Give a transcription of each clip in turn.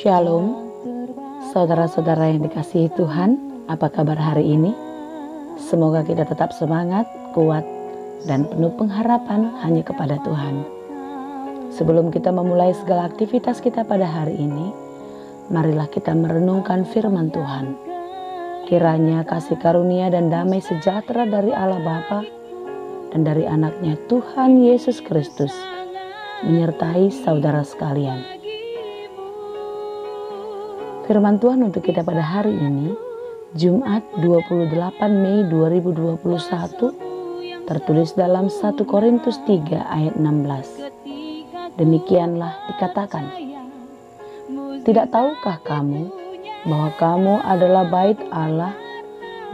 Shalom, saudara-saudara yang dikasihi Tuhan, apa kabar hari ini? Semoga kita tetap semangat, kuat, dan penuh pengharapan hanya kepada Tuhan. Sebelum kita memulai segala aktivitas kita pada hari ini, marilah kita merenungkan firman Tuhan. Kiranya kasih karunia dan damai sejahtera dari Allah Bapa dan dari anaknya Tuhan Yesus Kristus menyertai saudara sekalian. Firman Tuhan untuk kita pada hari ini, Jumat 28 Mei 2021, tertulis dalam 1 Korintus 3 ayat 16. Demikianlah dikatakan, tidak tahukah kamu bahwa kamu adalah bait Allah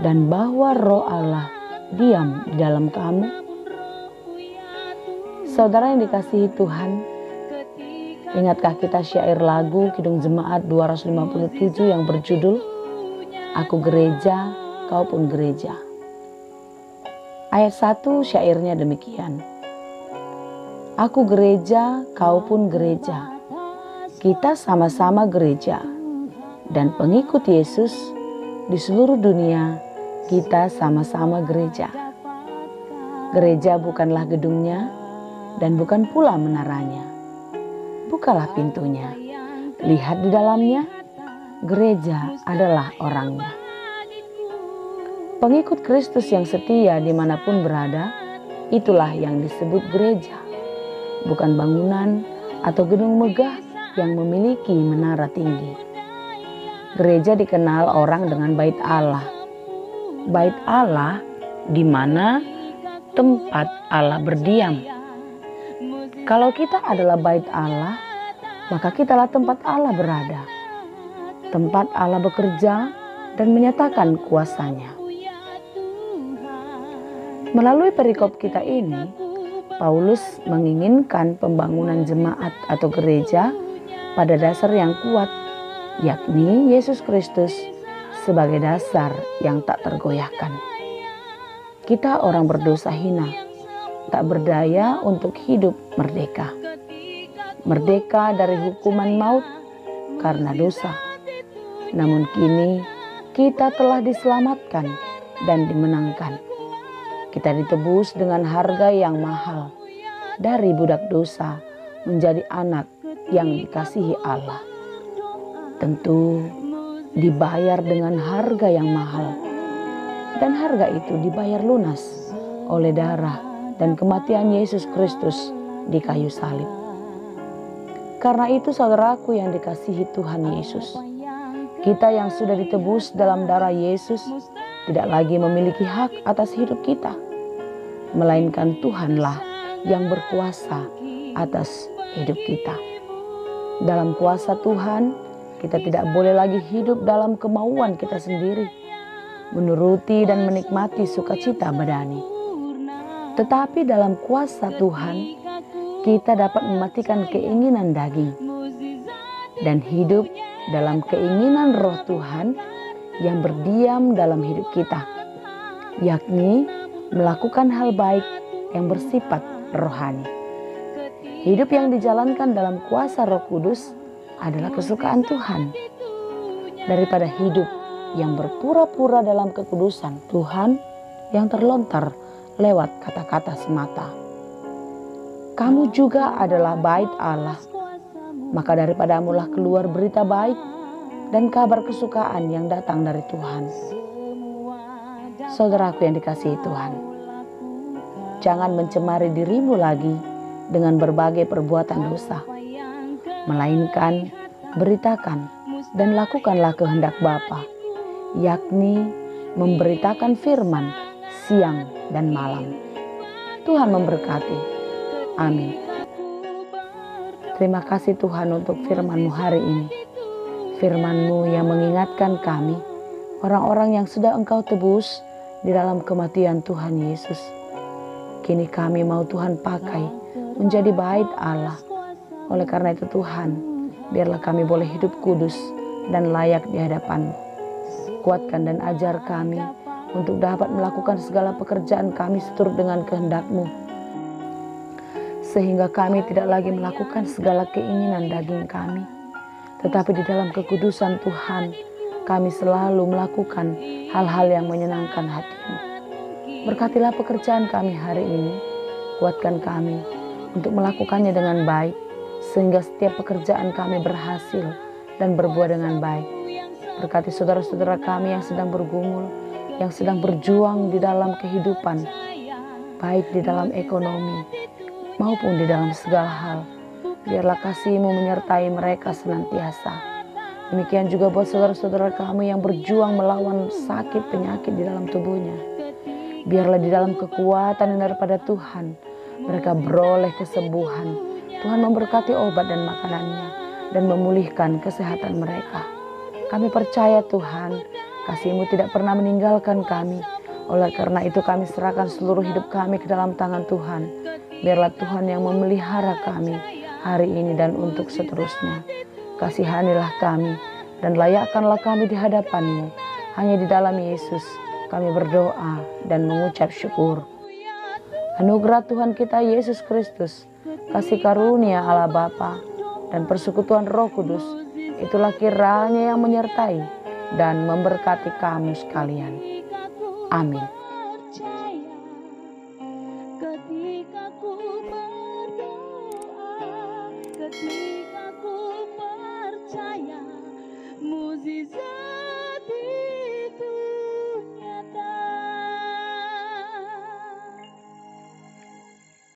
dan bahwa Roh Allah diam di dalam kamu? Saudara yang dikasihi Tuhan, ingatkah kita syair lagu Kidung Jemaat 257 yang berjudul Aku Gereja, Kau Pun Gereja? Ayat 1 syairnya demikian. Aku gereja, kau pun gereja. Kita sama-sama gereja. Dan pengikut Yesus di seluruh dunia, kita sama-sama gereja. Gereja bukanlah gedungnya dan bukan pula menaranya. Bukalah pintunya, lihat di dalamnya, gereja adalah orangnya. Pengikut Kristus yang setia dimanapun berada, itulah yang disebut gereja. Bukan bangunan atau gedung megah yang memiliki menara tinggi. Gereja dikenal orang dengan bait Allah. Bait Allah di mana tempat Allah berdiam. Kalau kita adalah bait Allah, maka kitalah tempat Allah berada. Tempat Allah bekerja dan menyatakan kuasanya. Melalui perikop kita ini, Paulus menginginkan pembangunan jemaat atau gereja pada dasar yang kuat, yakni Yesus Kristus sebagai dasar yang tak tergoyahkan. Kita orang berdosa hina, tak berdaya untuk hidup merdeka. Merdeka dari hukuman maut karena dosa. Namun kini kita telah diselamatkan dan dimenangkan. Kita ditebus dengan harga yang mahal. Dari budak dosa menjadi anak yang dikasihi Allah. Tentu dibayar dengan harga yang mahal. Dan harga itu dibayar lunas oleh darah dan kematian Yesus Kristus di kayu salib. Karena itu saudaraku yang dikasihi Tuhan Yesus, kita yang sudah ditebus dalam darah Yesus tidak lagi memiliki hak atas hidup kita, melainkan Tuhanlah yang berkuasa atas hidup kita. Dalam kuasa Tuhan, kita tidak boleh lagi hidup dalam kemauan kita sendiri, menuruti dan menikmati sukacita badani. Tetapi dalam kuasa Tuhan, kita dapat mematikan keinginan daging dan hidup dalam keinginan Roh Tuhan yang berdiam dalam hidup kita, yakni melakukan hal baik yang bersifat rohani. Hidup yang dijalankan dalam kuasa Roh Kudus adalah kesukaan Tuhan daripada hidup yang berpura-pura dalam kekudusan Tuhan yang terlontar lewat kata-kata semata. Kamu juga adalah bait Allah, maka daripadamulah keluar berita baik dan kabar kesukaan yang datang dari Tuhan. Saudaraku yang dikasihi Tuhan, jangan mencemari dirimu lagi dengan berbagai perbuatan dosa, melainkan beritakan dan lakukanlah kehendak Bapa, yakni memberitakan firman siang dan malam. Tuhan memberkati. Amin. Terima kasih Tuhan untuk firman-Mu hari ini. Firman-Mu yang mengingatkan kami, orang-orang yang sudah Engkau tebus di dalam kematian Tuhan Yesus. Kini kami mau Tuhan pakai menjadi bait Allah. Oleh karena itu Tuhan, biarlah kami boleh hidup kudus dan layak di hadapan-Mu. Kuatkan dan ajar kami untuk dapat melakukan segala pekerjaan kami seturut dengan kehendak-Mu. Sehingga kami tidak lagi melakukan segala keinginan daging kami, tetapi di dalam kekudusan Tuhan, kami selalu melakukan hal-hal yang menyenangkan hati-Mu. Berkatilah pekerjaan kami hari ini, kuatkan kami untuk melakukannya dengan baik, sehingga setiap pekerjaan kami berhasil dan berbuah dengan baik. Berkati saudara-saudara kami yang sedang bergumul, yang sedang berjuang di dalam kehidupan, baik di dalam ekonomi maupun di dalam segala hal. Biarlah kasih-Mu menyertai mereka senantiasa. Demikian juga buat saudara-saudara kami yang berjuang melawan sakit penyakit di dalam tubuhnya. Biarlah di dalam kekuatan yang daripada Tuhan, mereka beroleh kesembuhan. Tuhan memberkati obat dan makanannya dan memulihkan kesehatan mereka. Kami percaya Tuhan, kasih-Mu tidak pernah meninggalkan kami. Oleh karena itu kami serahkan seluruh hidup kami ke dalam tangan Tuhan. Biarlah Tuhan yang memelihara kami hari ini dan untuk seterusnya. Kasihanilah kami dan layakkanlah kami di hadapan-Mu. Hanya di dalam Yesus kami berdoa dan mengucap syukur. Anugerah Tuhan kita Yesus Kristus, kasih karunia Allah Bapa, dan persekutuan Roh Kudus, itulah kiranya yang menyertai dan memberkati kamu sekalian. Amin. Ketika ku berdoa, ketika ku percaya, mukjizat